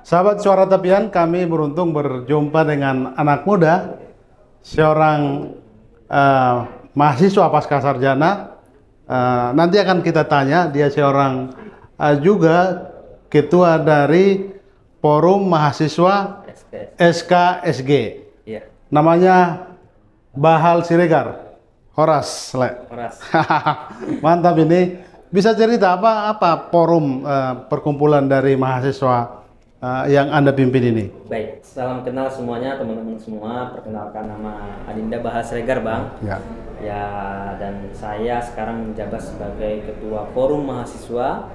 Sahabat Suara Tepian, kami beruntung berjumpa dengan anak muda, seorang mahasiswa pasca sarjana. Nanti akan kita tanya, dia seorang juga ketua dari Forum Mahasiswa SKSG. Iya. Namanya Bahal Siregar. Horas, Le. Horas. Mantap ini. Bisa cerita apa forum perkumpulan dari mahasiswa yang Anda pimpin ini? Baik, salam kenal semuanya teman-teman semua. Perkenalkan, nama Adinda Bahal Siregar, Bang. Ya. Ya, dan saya sekarang menjabat sebagai Ketua Forum Mahasiswa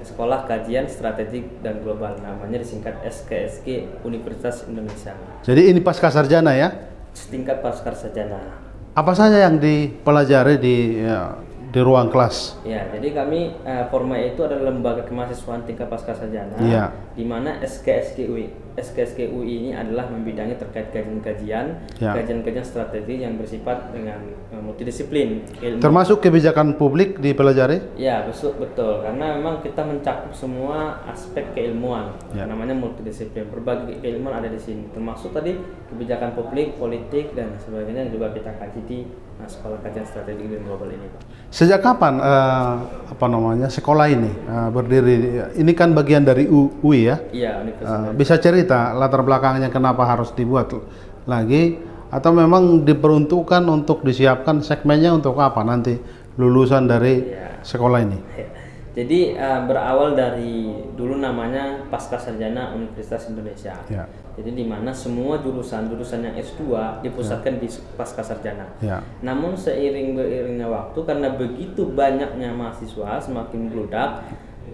Sekolah Kajian Strategik dan Global. Namanya disingkat SKSG Universitas Indonesia. Jadi ini pasca sarjana ya? Setingkat pasca sarjana. Apa saja yang dipelajari di ruang kelas? Ya, jadi kami Forma itu adalah lembaga kemahasiswaan tingkat pasca sarjana, Ya. di mana SKSG UI ini adalah membidangi terkait kajian-kajian, Ya. kajian-kajian strategi yang bersifat dengan multidisiplin. Ilmu. Termasuk kebijakan publik dipelajari? Ya, betul, karena memang kita mencakup semua aspek keilmuan. Ya. Namanya multidisiplin. Berbagai keilmuan ada di sini, termasuk tadi kebijakan publik, politik dan sebagainya yang juga kita kaji di Sekolah Kajian Strategi dan Global ini, Pak. Sejak kapan sekolah ini berdiri? Ini kan bagian dari UI ya? Iya, Universitas. Bisa cerita latar belakangnya kenapa harus dibuat lagi, atau memang diperuntukkan untuk disiapkan segmennya untuk apa nanti lulusan dari sekolah ini? Jadi berawal dari dulu namanya Pasca Sarjana Universitas Indonesia. Ya. Jadi di mana semua jurusan yang S2 dipusatkan di Pasca Sarjana. Ya. Namun beriringnya waktu, karena begitu banyaknya mahasiswa semakin meludak,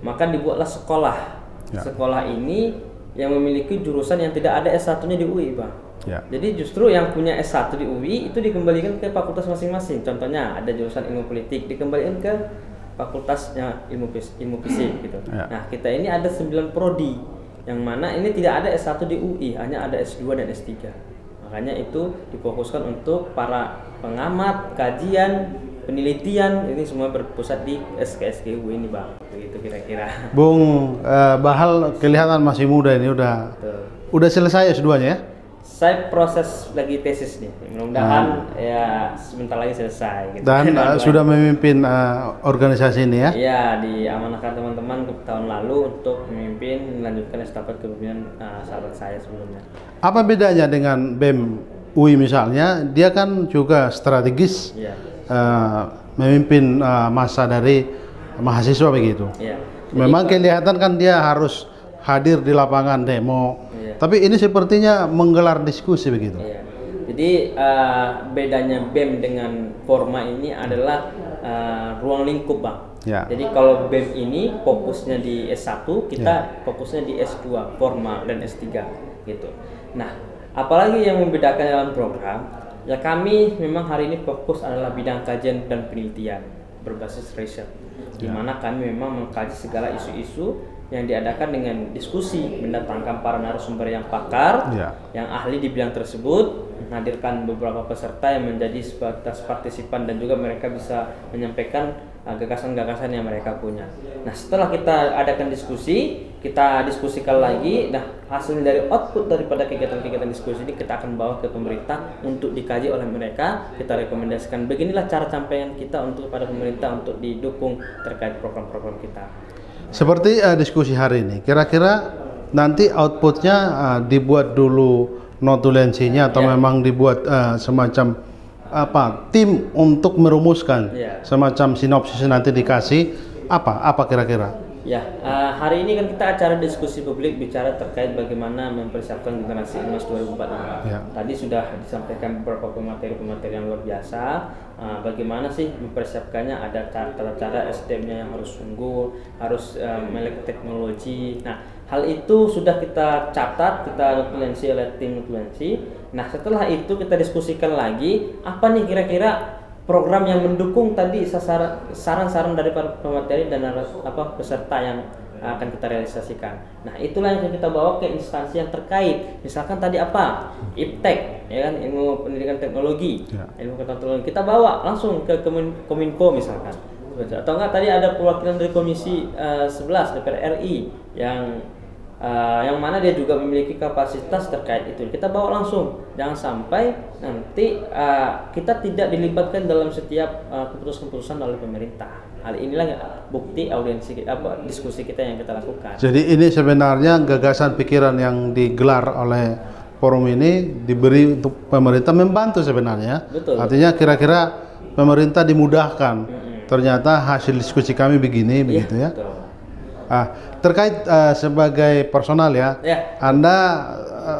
maka dibuatlah sekolah. Ya. Sekolah ini yang memiliki jurusan yang tidak ada S1-nya di UI, Bang. Ya. Jadi justru yang punya S1 di UI itu dikembalikan ke fakultas masing-masing. Contohnya ada jurusan ilmu politik dikembalikan ke fakultasnya ilmu fisik gitu. Ya. Nah, kita ini ada 9 prodi yang mana ini tidak ada S1 di UI, hanya ada S2 dan S3. Makanya itu difokuskan untuk para pengamat, kajian, penelitian, ini semua berpusat di SKSG UI ini, Bang. Begitu kira-kira. Bung Bahal kelihatan masih muda ini, udah selesai S2-nya ya? Saya proses lagi tesis nih, mudah-mudahan ya sebentar lagi selesai gitu. Dan sudah memimpin organisasi ini ya? Iya, diamanahkan teman-teman tahun lalu untuk memimpin melanjutkan estafet kepemimpinan sahabat saya sebelumnya. Apa bedanya dengan BEM UI misalnya? Dia kan juga strategis, Iya. memimpin masa dari mahasiswa begitu. Iya. Memang kelihatan kan dia harus hadir di lapangan demo. Iya. Tapi ini sepertinya menggelar diskusi begitu. Iya. Jadi bedanya BEM dengan Forma ini adalah ruang lingkup, Bang. Ya. Jadi kalau BEM ini fokusnya di S1, kita fokusnya di S2, Forma dan S3 gitu. Nah, apalagi yang membedakan dalam program, ya kami memang hari ini fokus adalah bidang kajian dan penelitian berbasis riset, di mana kami memang mengkaji segala isu-isu yang diadakan dengan diskusi, mendatangkan para narasumber yang pakar, yang ahli di bidang tersebut, menghadirkan beberapa peserta yang menjadi sebatas partisipan, dan juga mereka bisa menyampaikan gagasan-gagasan yang mereka punya. Nah, setelah kita adakan diskusi, kita diskusikan lagi. Nah, hasil dari output daripada kegiatan-kegiatan diskusi ini kita akan bawa ke pemerintah untuk dikaji oleh mereka. Kita rekomendasikan beginilah cara sampaian kita untuk pada pemerintah untuk didukung terkait program-program kita. Seperti diskusi hari ini, kira-kira nanti outputnya dibuat dulu notulensinya atau memang dibuat semacam tim untuk merumuskan semacam sinopsis, nanti dikasih apa kira-kira? Ya, hari ini kan kita acara diskusi publik bicara terkait bagaimana mempersiapkan generasi emas 2045. Tadi sudah disampaikan beberapa pemateri-pemateri yang luar biasa. Bagaimana sih mempersiapkannya? Ada cara-cara SDM-nya yang harus unggul, harus melek teknologi. Nah, hal itu sudah kita catat, kita notulensi oleh tim notulensi. Nah, setelah itu kita diskusikan lagi apa nih kira-kira program yang mendukung tadi saran-saran dari para pemateri dan peserta yang akan kita realisasikan. Nah, itulah yang kita bawa ke instansi yang terkait. Misalkan tadi IPTEK, ya kan, ilmu pendidikan teknologi, ilmu teknologi. Kita bawa langsung ke Kominfo misalkan. Atau enggak tadi ada perwakilan dari Komisi 11 DPR RI yang yang mana dia juga memiliki kapasitas terkait itu. Kita bawa langsung, jangan sampai nanti kita tidak dilibatkan dalam setiap keputusan-keputusan oleh pemerintah. Hal inilah bukti audiensi diskusi kita yang kita lakukan. Jadi ini sebenarnya gagasan pikiran yang digelar oleh forum ini diberi untuk pemerintah membantu sebenarnya. Betul. Artinya kira-kira pemerintah dimudahkan. Ternyata hasil diskusi kami begini, begitu ya. Betul. Terkait sebagai personal ya, Anda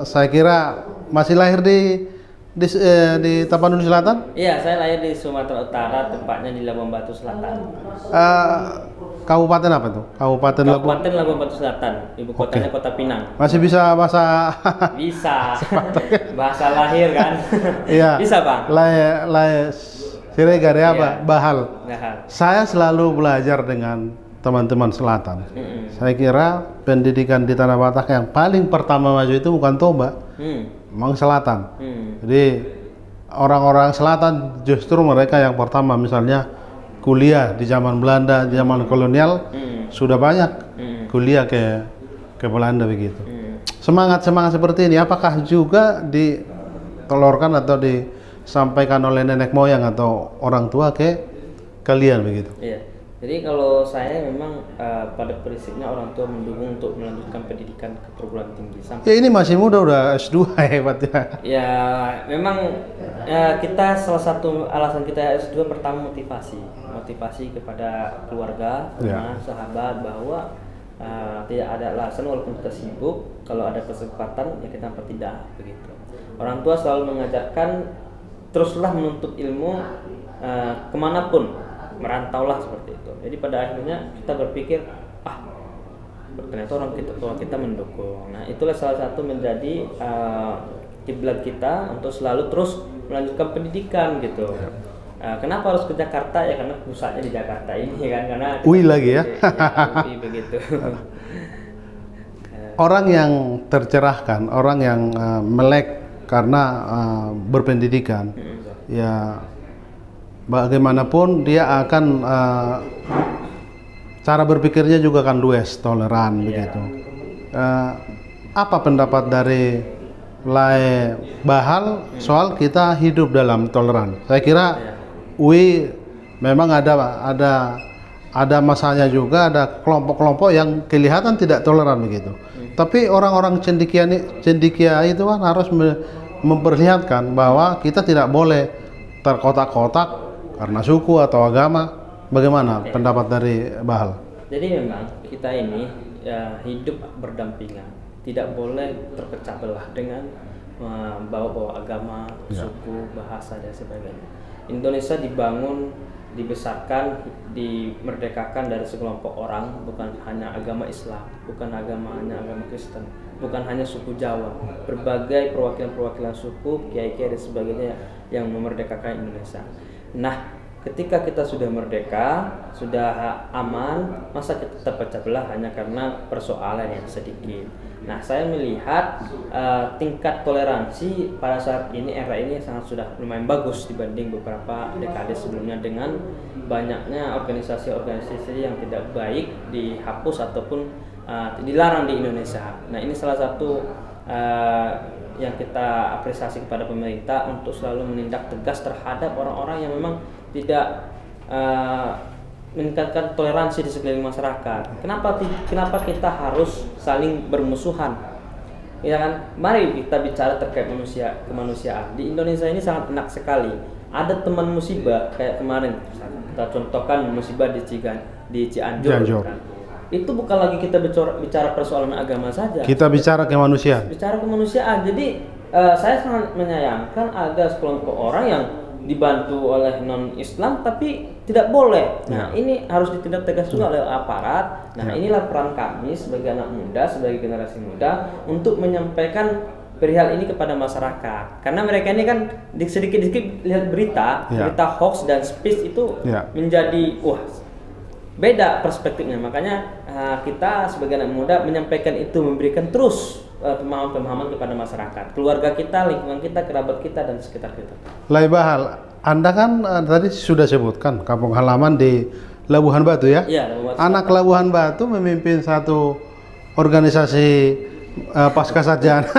saya kira masih lahir di Tapanuli Selatan? Iya, saya lahir di Sumatera Utara, tepatnya di Labuan Batu Selatan. Kabupaten apa tuh? Kabupaten Labuan Batu Selatan, ibu kotanya Kota Pinang. Masih bisa bahasa? Bisa. Bahasa lahir kan? Iya. Bisa, Bang. Siregar ya, Bahal. Bahal. Saya selalu belajar dengan teman-teman Selatan. Saya kira pendidikan di Tanah Batak yang paling pertama maju itu bukan Toba, memang Selatan. Jadi orang-orang Selatan justru mereka yang pertama, misalnya kuliah di zaman Belanda, di zaman kolonial sudah banyak kuliah ke Belanda begitu. Semangat seperti ini apakah juga ditelurkan atau disampaikan oleh nenek moyang atau orang tua ke kalian begitu? Iya. Jadi kalau saya memang pada prinsipnya orang tua mendukung untuk melanjutkan pendidikan ke perguruan tinggi. Ya ini masih muda udah S2 hebat ya. Ya memang kita salah satu alasan kita S2 pertama motivasi kepada keluarga, teman, sahabat bahwa tidak ada alasan walaupun kita sibuk, kalau ada kesempatan ya kita tidak begitu. Orang tua selalu mengajarkan teruslah menuntut ilmu kemanapun, merantaulah seperti itu. Jadi pada akhirnya kita berpikir ternyata orang kita mendukung. Nah itulah salah satu menjadi kiblat kita untuk selalu terus melanjutkan pendidikan gitu. Kenapa harus ke Jakarta ya, karena pusatnya di Jakarta ini kan, karena UI lagi ya. UI begitu. Orang yang tercerahkan, orang yang melek karena berpendidikan, ya bagaimanapun dia akan cara berpikirnya juga kan luas, toleran begitu. Apa pendapat dari Lae Bahal soal kita hidup dalam toleran? Saya kira UI memang ada masanya juga, ada kelompok-kelompok yang kelihatan tidak toleran begitu. Tapi orang-orang cendekia itu kan harus memperlihatkan bahwa kita tidak boleh terkotak-kotak karena suku atau agama. Bagaimana pendapat dari Bahal? Jadi memang kita ini hidup berdampingan, tidak boleh terpecah belah dengan bawa-bawa agama, suku, bahasa dan sebagainya. Indonesia dibangun, dibesarkan, dimerdekakan dari sekelompok orang, bukan hanya agama Islam, bukan hanya agama Kristen, bukan hanya suku Jawa, berbagai perwakilan-perwakilan suku, kiai-kiai dan sebagainya yang memerdekakan Indonesia. Nah, ketika kita sudah merdeka, sudah aman, masa kita terpecah belah hanya karena persoalan yang sedikit. Nah, saya melihat tingkat toleransi pada saat ini, era ini sudah lumayan bagus dibanding beberapa dekade sebelumnya, dengan banyaknya organisasi-organisasi yang tidak baik dihapus ataupun dilarang di Indonesia. Nah, ini salah satu yang kita apresiasi kepada pemerintah untuk selalu menindak tegas terhadap orang-orang yang memang tidak meningkatkan toleransi di sekeliling masyarakat. Kenapa kita harus saling bermusuhan? Ya kan? Mari kita bicara terkait kemanusiaan. Di Indonesia ini sangat enak sekali. Ada teman musibah kayak kemarin, kita contohkan musibah di Cianjur. Kan? Itu bukan lagi kita bicara persoalan agama saja. Kita bicara kemanusiaan. Bicara kemanusiaan. Jadi saya sangat menyayangkan ada sekelompok orang yang dibantu oleh non-Islam tapi tidak boleh. Nah, ini harus ditindak tegas juga oleh aparat. Nah, inilah peran kami sebagai anak muda, sebagai generasi muda untuk menyampaikan perihal ini kepada masyarakat. Karena mereka ini kan sedikit-sedikit lihat berita hoax dan speech itu menjadi beda perspektifnya. Makanya kita sebagai anak muda menyampaikan itu, memberikan terus pemahaman-pemahaman kepada masyarakat, keluarga kita, lingkungan kita, kerabat kita, dan sekitar kita. Lae Bahal, Anda kan tadi sudah sebutkan kampung halaman di Labuhan Batu ya? Iya, Labuhan Batu. Anak Labuhan Batu memimpin satu organisasi pasca sarjana.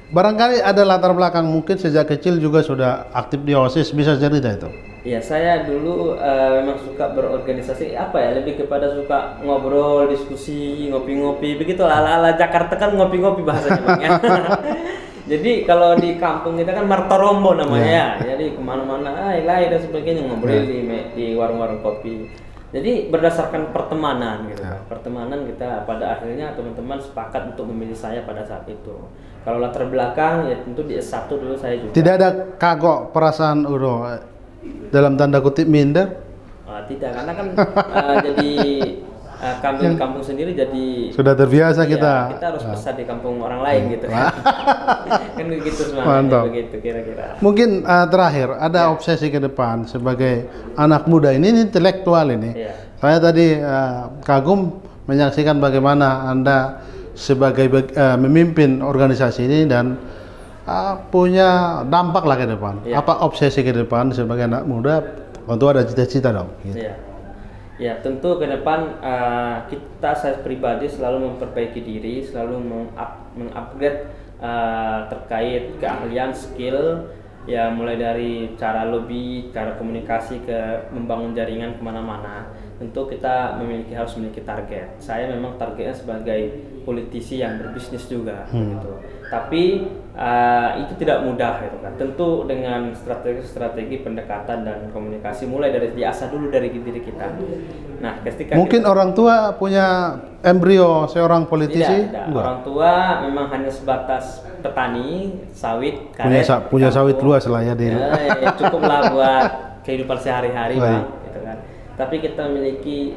Barangkali ada latar belakang, mungkin sejak kecil juga sudah aktif di OSIS, bisa cerita itu? Iya, saya dulu memang suka berorganisasi, apa ya, lebih kepada suka ngobrol, diskusi, ngopi-ngopi, begitu ala-ala Jakarta kan ngopi-ngopi bahasanya Bang ya. Jadi kalau di kampung kita kan martorombo namanya ya, jadi kemana-mana, dan sebagainya ngobrol di warung-warung kopi. Jadi berdasarkan pertemanan gitu, pertemanan kita pada akhirnya teman-teman sepakat untuk memilih saya pada saat itu. Kalau latar belakang ya tentu di S1 dulu saya juga. Tidak ada kagok perasaan dalam tanda kutip minder? Tidak, karena kan jadi kami di kampung sendiri jadi sudah terbiasa kita harus besar di kampung orang lain gitu kan. Kan begitu semangatnya, begitu kira-kira. Mungkin terakhir ada obsesi ke depan sebagai anak muda ini intelektual ini. Saya tadi kagum menyaksikan bagaimana Anda sebagai memimpin organisasi ini dan punya dampak lah ke depan. Apa obsesi ke depan sebagai anak muda? Tentu ada cita-cita dong. Gitu. Ya, tentu ke depan saya pribadi selalu memperbaiki diri, selalu mengupgrade terkait keahlian, skill, ya mulai dari cara lobby, cara komunikasi ke membangun jaringan kemana-mana. Tentu kita harus memiliki target. Saya memang targetnya sebagai politisi yang berbisnis juga, gitu. Tapi itu tidak mudah gitu kan. Tentu dengan strategi pendekatan dan komunikasi mulai dari diasah dulu dari diri kita. Nah, ketika mungkin orang tua punya embrio seorang politisi? Tidak. Orang tua memang hanya sebatas petani, sawit, karet. Punya sawit luas lah ya dia. Ya, cukuplah buat kehidupan sehari-hari, Bang, gitu kan. Tapi kita memiliki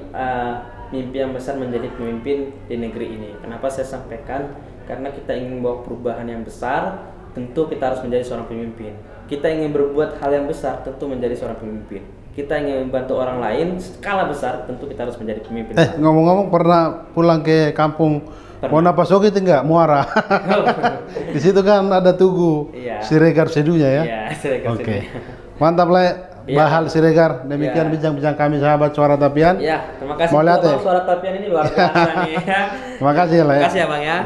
mimpi yang besar menjadi pemimpin di negeri ini. Kenapa saya sampaikan? Karena kita ingin membawa perubahan yang besar, tentu kita harus menjadi seorang pemimpin. Kita ingin berbuat hal yang besar, tentu menjadi seorang pemimpin. Kita ingin membantu orang lain skala besar, tentu kita harus menjadi pemimpin. Ngomong-ngomong, pernah pulang ke kampung Wonopasogi itu enggak? Muara. Di situ kan ada Tugu Siregar Sedunya ya. Iya, Siregar Sedunya. Oke. Mantap lah. Bahal Siregar, demikian bincang-bincang kami sahabat Suara Tapian. Terima kasih. Suara Tapian ini luar biasa nih. Terima kasih ya, Terima kasih ya Bang ya.